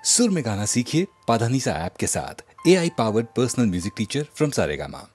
सुर में गाना सीखिए पाधानीसा ऐप के साथ। AI powered personal music teacher from Saregama.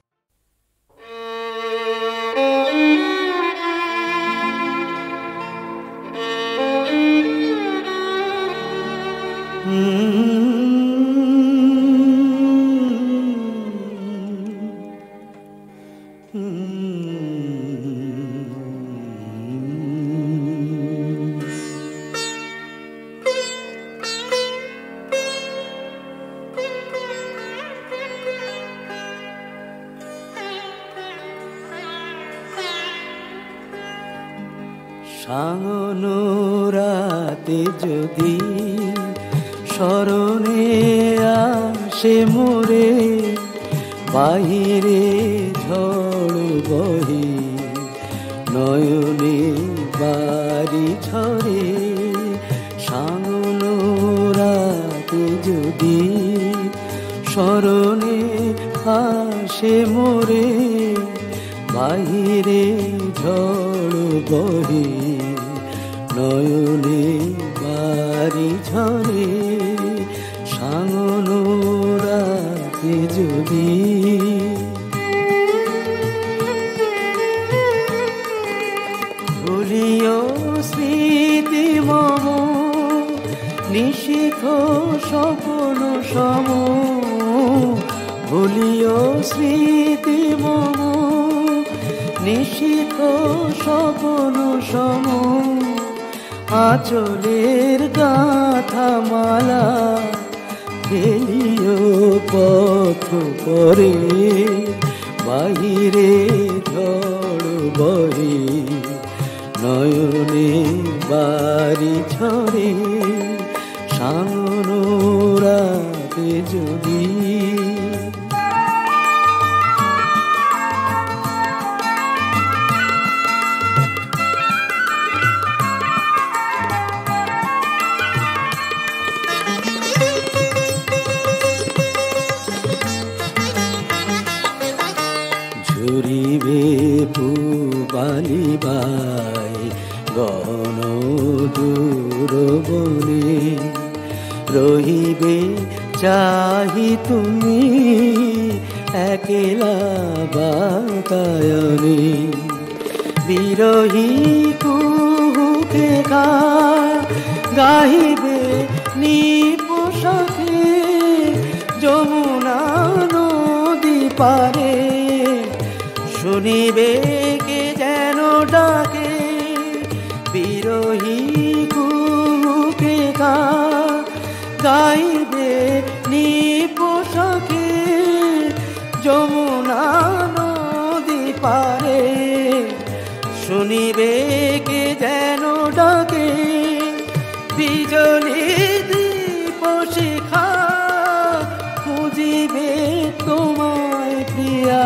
শাওনো রাতে যদি স্মরণে আসে মোরে, বাহিরে ঝড় বহে নয়নে বাড়ি ঝরে। শাওনো রাতে যদি স্মরণে আসে মোরে, বাহিরে ঝড় বহে নয়নে বাড়ি ঝরে। শাওনো রাতে যদি ভুলিও স্মৃতি মম, নিশীথ স্বপ্ন সম। ভুলিও স্মৃতি মম, নিশীথ স্বপ্ন সম। আঁচলের গাঁথা মালা ফেলিও পথ পরে, বাহিরে ঝড় বহে নয়নে বাড়ি ঝরে। শাওনো রাতে যদি ঝরিবে পুবালিবাই গহন দূর বনে, রহিবে চাহি তুমি একলা বাতায়নে। বিরহী কুহুকে গাহিবে নিপোষাকে যমুনা নদী পারে। শুনিবে কে যেন ডাকে বিরহী কুহুকে গাইবে নিপোষাকে যমুনা নদী পারে। শুনিবে কে যেন ডাকে বিজলি দীপ শিখা, খুঁজিবে তোমায় প্রিয়া।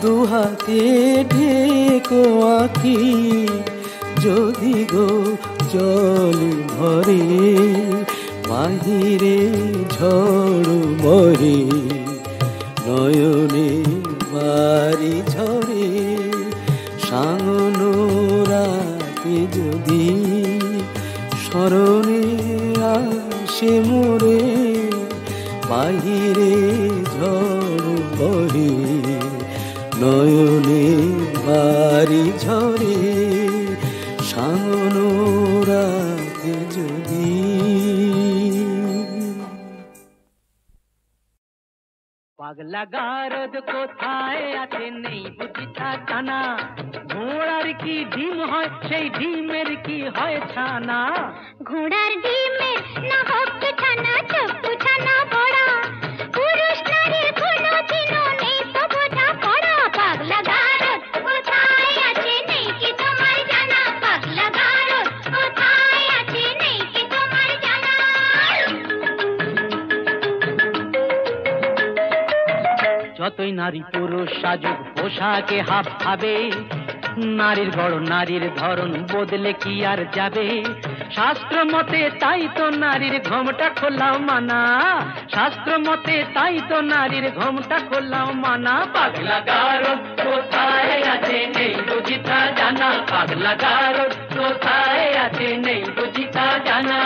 দুহাতে ঢেকো আঁখি যদি গো জল ভরে, বাহিরে ঝড় বহে নয়নে বাড়ি ঝরে। শাওনো রাতে যদি স্মরণে আসে মোরে, বাহিরে ঝড় বহে নয়নে বাড়ি ঝরে। শাওনো রাতে যদি পাগলা গারদ কোথায় আছে নেই বুঝিতা জানা। ঘোড়ার কি ডিম হয় সেই ডিমের কি হয় ছানা। ঘোড়ার ডিমের না হোক ছানা, চপ্পু ছানা বড়া। পুরুষ নারীর কোনো চিনো নেই তো বোঝা পড়া। পাগলা গারদ কোথায় আছে নেই কি তোমার জানা। পাগলা গারদ কোথায় আছে নেই কি তোমার জানা। যতই নারী পুরুষ সাজুক পোশাকে হাফ খাবে, নারীর গড় নারীর ধরন বদলে কি আর যাবে। শাস্ত্র মতে তাই তো নারীর ঘোমটা খোলাও মানা। শাস্ত্র মতে তাই তো নারীর ঘোমটা খোলাও মানা। পাগলা গারদ কোথায় আছে নেই বুঝিতা জানা। পাগলা গারদ কোথায় আছে নেই বুঝিতা জানা।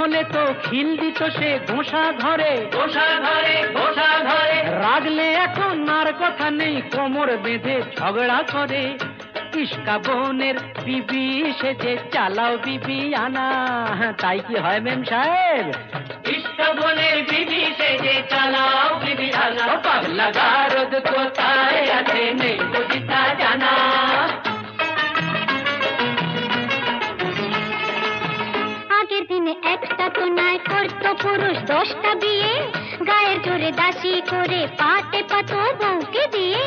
হলে তো খিল দিত সে ঘোষা ঘরে, ঘোষা ঘরে, ঘোষা ঘরে। রাগলে এখন আর কথা নেই, কোমর বেঁধে ঝগড়া করে। ইস্কা বোনের বিবি সেজে চালাও বিবি আনা, তাই কি হয় মেম সাহেব? ইস্কা বোনের বিবি সেজে চালাও বিবি আনা। পাগলা গারদ কোথায় আছে নেই বুঝিতা জানা। আগের দিনে একটা তো নয় করতো পুরুষ 10টা বিয়ে, গায়ের জোরে দাসী করে পাটে পাতো বউকে দিয়ে।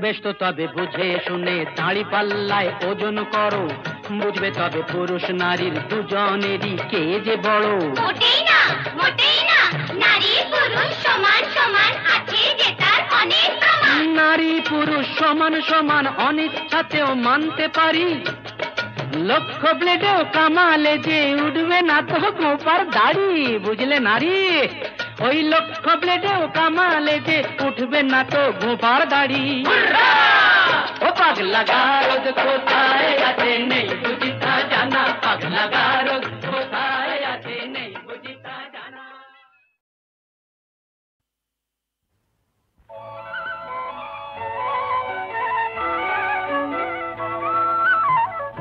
বেশ তো তবে বুঝে শুনে দাঁড়ি পাল্লায় ওজন করো, বুঝবে তবে পুরুষ নারীর দুজনেরই কে যে বড়। মোটেই না, মোটেই না, নারী পুরুষ সমান সমান, আছে যে তার অনেক প্রমাণ। নারী পুরুষ সমান সমান অনিচ্ছাতেও মানতে পারি, লক্ষ ব্লেডেও কামালে যে উঠবে না তো গোপার দাড়ি। বুঝলে নারী, ওই লক্ষ ব্লেডেও কামালে যে উঠবে না তো গোপার দাড়ি। ও পাগলা গারদ কোথায় আছে নেই বুঝিতা জানা, পাগলা গারদ কোথায় আছে নেই বুঝিতা জানা।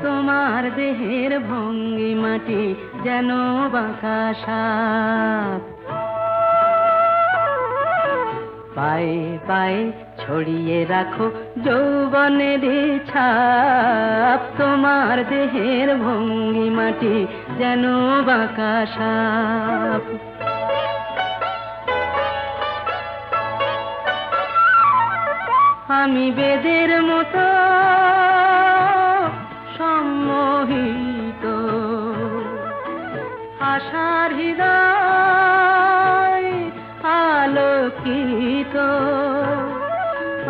তোমার দেহের ভঙ্গি মাটি যেন বাঁকা সাপ, পায়ে পায়ে ছড়িয়ে রাখো যৌবনের ছাপ। তোমার দেহের ভঙ্গি মাটি যেন বাঁকা সাপ। আমি বেদের মতো সম্মোহিত, আশার হৃদয় আলোকিত।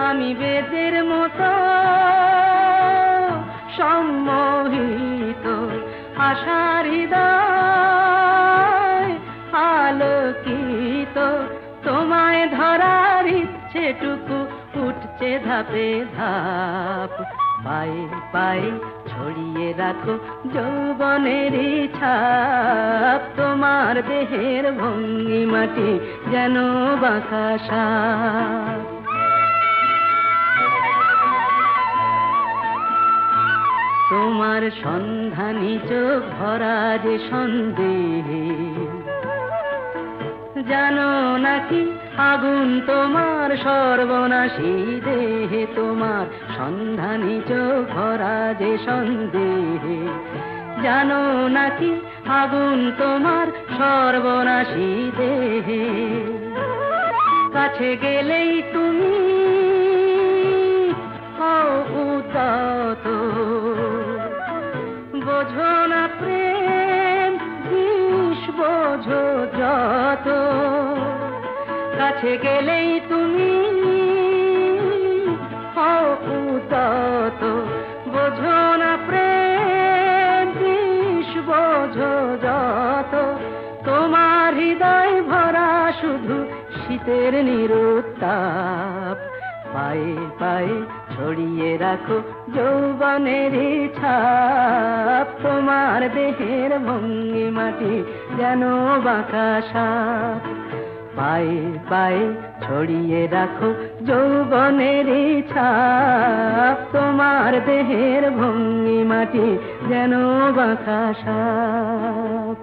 আমি বেদের মতো সম্মোহিত, আশার হৃদয় আলোকিত। তোমায় ধরার ইচ্ছেটুকু উঠছে ধাপে ধাপ, পায়ে পায়ে ছড়িয়ে রাখো যৌবনের ছাপ। তোমার দেহের ভঙ্গি মাটি যেন বাঁকা সাপ। তোমার সন্ধানী চোখ ভরা যে সন্দেহে, জানো নাকি আগুন তোমার সর্বনাশী দেহে। তোমার সন্ধানী চোখ ভরা যে সন্দেহে, জানো নাকি আগুন তোমার সর্বনাশী দেহে। কাছে গেলেই তুমি হও উদাত, বোঝো না প্রেম বিষ বোঝো যত। কাছে গেলেই তুমি হও উদাত, বোঝো না প্রেম বিষ বোঝো যত। তোমার হৃদয় ভরা শুধু শীতের নিরুত্তাপ, পায়ে পায়ে ছড়িয়ে রাখো যৌবনের ছাপ। তোমার দেহের ভঙ্গি মাটি যেন বাঁকা সাপ, পায়ে পায়ে ছড়িয়ে রাখো যৌবনের ছাপ। তোমার দেহের ভঙ্গি মাটি যেন বাঁকা সাপ।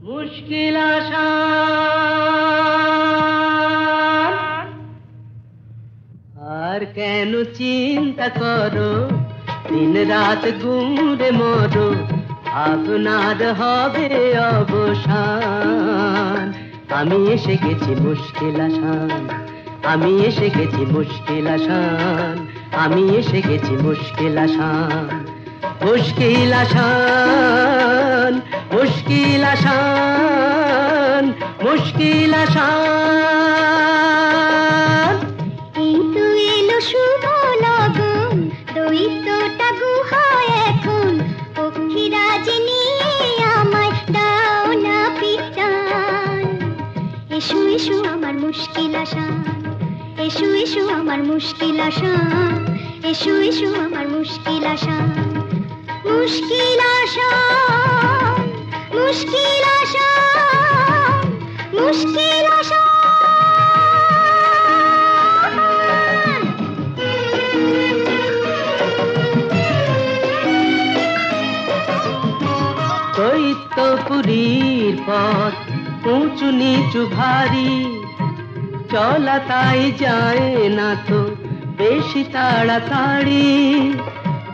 মুশকিল আসান, আর কেন চিন্তা করো, দিন রাত গুমরে মরো, আপনার হবে অবসান। আমি এসে গেছি মুশকিল আসান। আমি এসে গেছি মুশকিল আসান, আমি এসে গেছি মুশকিল আসান, মুশকিল আসান, মুশকিল আসান, মুশকিল আসান। এই তো এলো শুভ লগন, দৈত্যটা গুহায় এখন, পক্ষীরাজ নিয়ে আমায় দাও না পিটান। এসো এসো আমার মুশকিল আসান, এসো এসো আমার মুশকিল আসান, এসো এসো আমার মুশকিল আসান, মুশকিল আসান, মুশকিল আসান, মুশকিল আসান। দৈত্যপুরীর পথ উঁচু নিচু ভারী, চলা তাই যায় না তো বেশি তাড়াতাড়ি।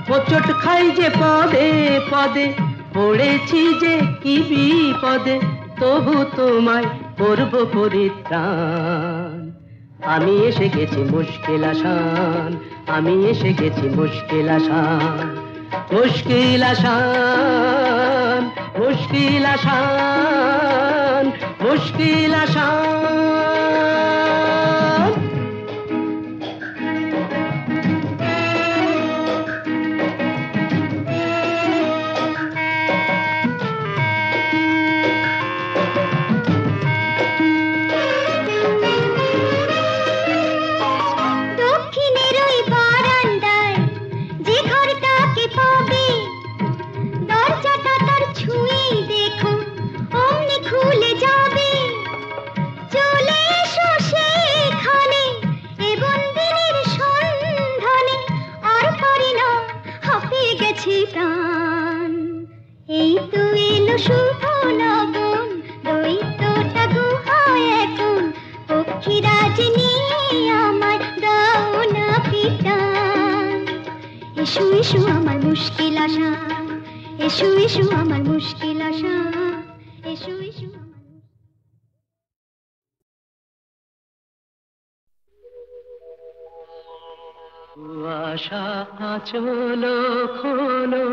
হোঁচট খাই যে পদে পদে, পড়েছি যে কি বিপদে, তবু তোমায় করব পরিত্রাণ। আমি এসে গেছি মুশকিল আসান, আমি এসে গেছি মুশকিল আসান, মুশকিল আসান, মুশকিল আসান, মুশকিল আসান। দক্ষিণের ওই বারান্দায় যে ঘরটাকে পাবে, দরজাটা তার ছুঁয়েই দেখো অমনি খুলে যাবে। চলে এসো সেখানে এ বন্দিনীর সন্ধানে, আর পারি না হাঁপিয়ে গেছে প্রাণ। এই তো এলো শুভ লগন, দৈত্যটা গুহায় এখন, পক্ষীরাজ নিয়ে আমায় দাও না পিটান। এসো এসো আমার মুশকিল আসান, এসো এসো আমার মুশকিল আসান, এসো এসো আমার। কুয়াশা আঁচল খোলো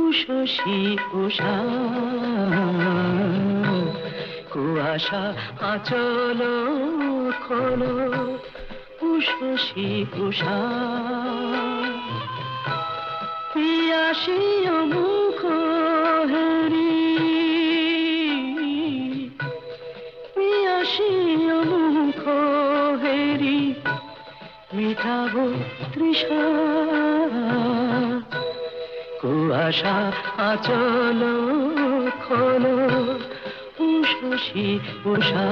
উষসী উষা, কুয়াশা আঁচল খোলো উষসী উষা। পিয়াসী মুখ হেরি, পিয়াসী মুখ হেরি, মিটাবো তৃষা। কুয়াশা আঁচল খোলো উষসী উষা।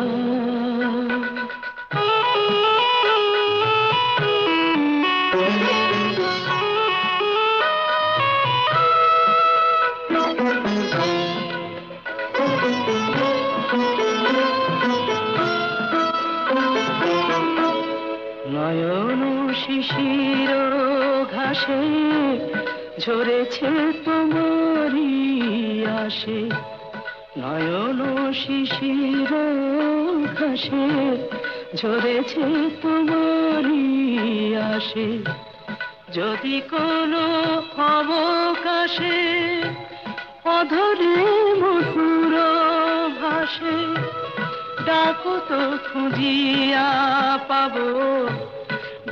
নয়ন শিশির ঘাসে ঝরেছে তোমারি আসে, নয়ন শিশির ঘাসে ঝরেছে তোমারি আসে। যদি কোনো অবকাশে অধরে মধুর ভাসে, ডাকো তো খুঁজিয়া পাবো,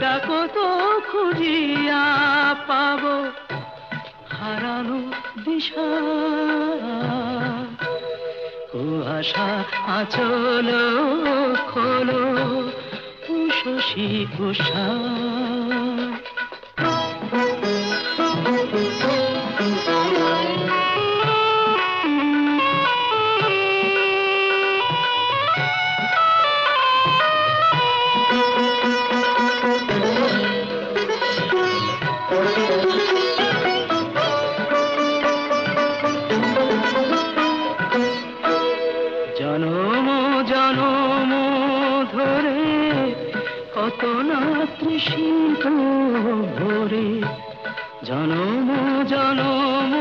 ডাকো তো খুঁজিয়া পাবো হারানো দিশা। কুয়াশা আঁচল খোলো উষসী উষা। জনম জনম ধরে কত না তৃষিত ভরে, জনম জনম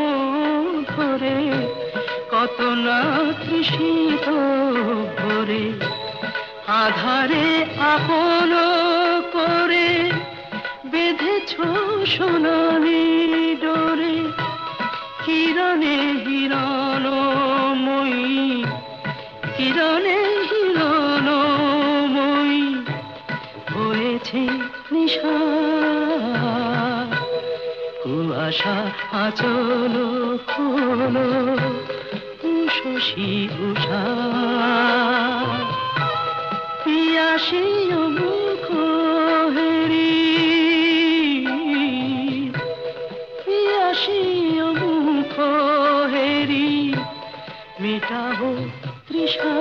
ধরে কত না তৃষিত ভরে, আধারে আপন করে বেঁধেছ সোনালি ডোরে, কিরণে হিরণময়ী, কিরণে হিরণময়ী হয়েছে নিশা। কুয়াশা আঁচল খোলো উষসী উষা, পিয়াসী মুখ হেরি, পিয়াসী মুখ হেরি মেটাবো তৃষা।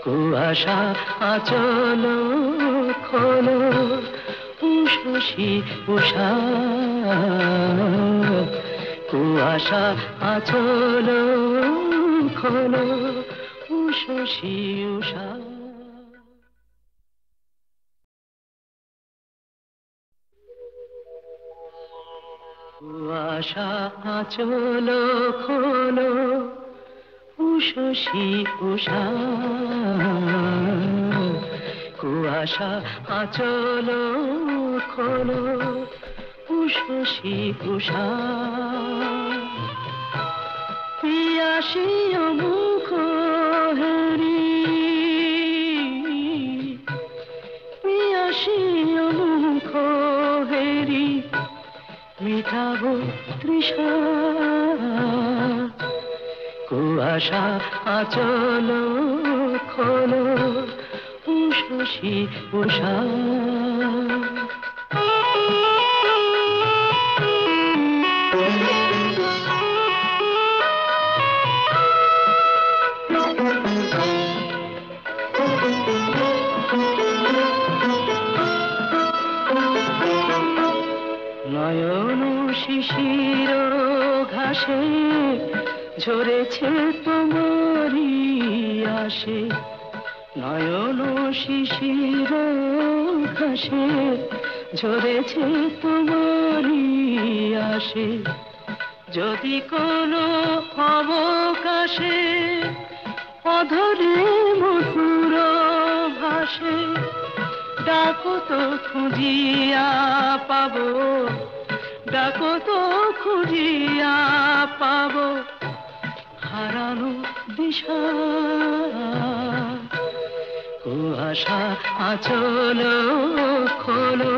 কুয়াশা আঁচল খোলো উষসী উষা, কুয়াশা আঁচল খোলো উষসী উষা। কুয়াশা আঁচল খোলো উষসী উষা, কুয়াশা আঁচল খোলো উষসী উষা, পিয়াসী মুখ হেরি, পিয়াসী মুখ হেরি মেটাবো তৃষা। কুয়াশা আঁচল খোলো উষসী উষা। নয়ন শিশির ঘাসে ঝরেছে তোমারি আসে, নয়ন শিশির ঘাসে ঝরেছে তোমারি আসে। যদি কোনো অবকাশে অধরে মধুর ভাসে, ডাকো তো খুঁজিয়া পাবো, ডাকো তো খুঁজিয়া পাবো হারানো দিশা। কুয়াশা আঁচল খোলো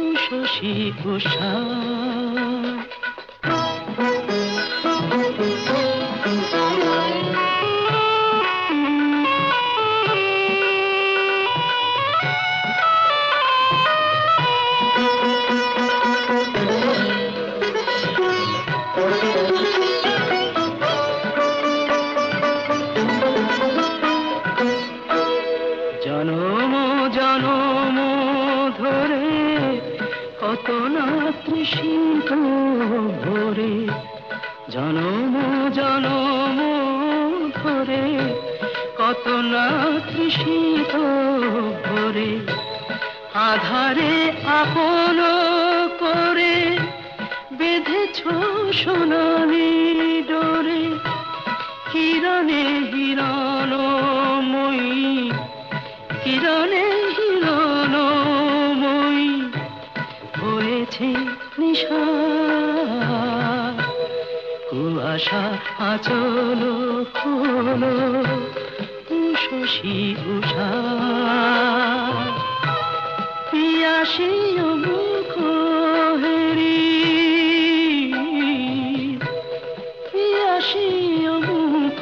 উষসী উষা। জনম জনম ধরে কত না তৃষিত ভরে, জনম জনম ধরে কত না তৃষিত ভরে, আধারে আপন করে বেঁধেছ সোনালি ডোরে, কিরণে হিরণময়ী, কিরণে হিরণময়ী হয়েছে নিশা। কুয়াশা আঁচল খোলো উষসী উষা, পিয়াসী মুখ হেরি, পিয়াসী মুখ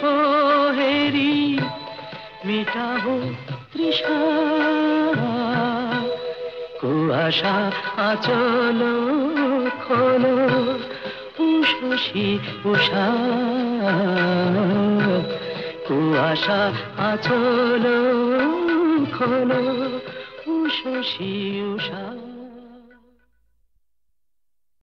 হেরি মেটাবো তৃষা। কুয়াশা আঁচল খোলো উষসী উষা, কুয়াশা আঁচল খোলো উষসী উষা।